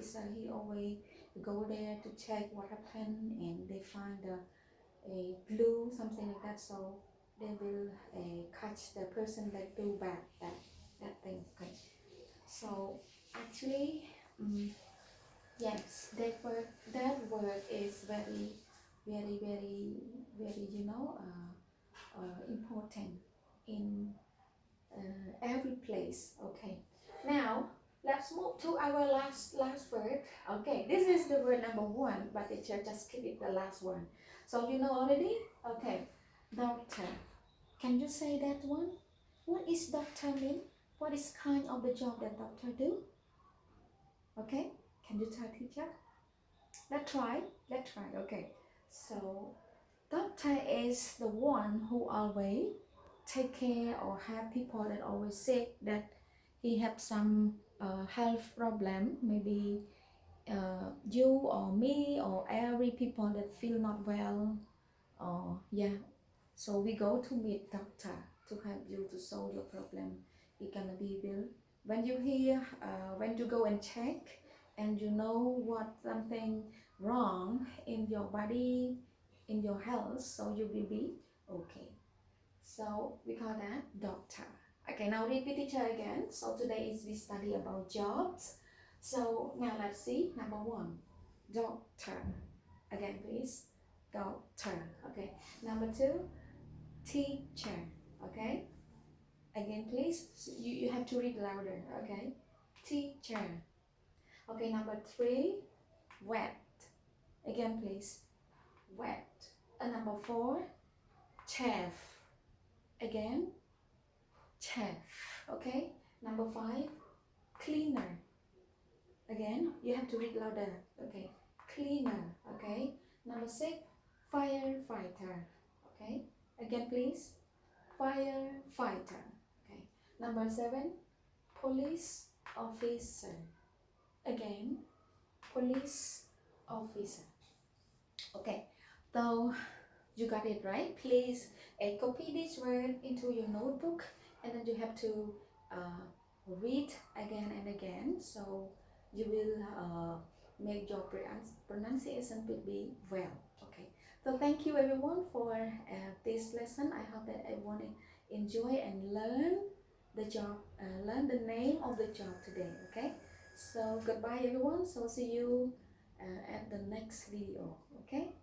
officer, he always go there to check what happened, and they find a glue, something like that. So they will catch the person that do bad that thing. Okay. So actually, yes, that word is very important in every place. Okay, now let's move to our last word. Okay, this is the word number one, but teacher just keep it the last one. So you know already. Okay, doctor. Can you say that one? What is doctor mean? What is kind of the job that doctor do? Okay, can you tell teacher? Let's try. Let's try. Okay, so doctor is the one who always take care or have people that always sick, that he have some health problem, maybe you or me or every people that feel not well, or yeah, so we go to meet doctor to help you to solve your problem. It gonna be will when you hear when you go and check and you know what something wrong in your body, in your health, so you will be okay. So we call that doctor. Okay, now repeat teacher again. So today is we study about jobs. So now let's see. Number one, doctor. Again, please. Doctor. Okay. Number two, teacher. Okay. Again, please. So you have to read louder. Okay. Teacher. Okay. Number three, wet. Again, please. Wet. And number four, chef. Again, chef. Okay. Number five, cleaner. Again, you have to read louder. Okay. Cleaner. Okay. Number six, firefighter. Okay. Again, please. Firefighter. Okay. Number seven, police officer. Again, police officer. Okay. So you got it right. Please copy this word into your notebook, and then you have to read again and again, so you will make your pronunciation will be well. Okay. So thank you everyone for this lesson. I hope that everyone enjoy and learn the job, learn the name of the job today. Okay. So goodbye everyone. So see you at the next video. Okay.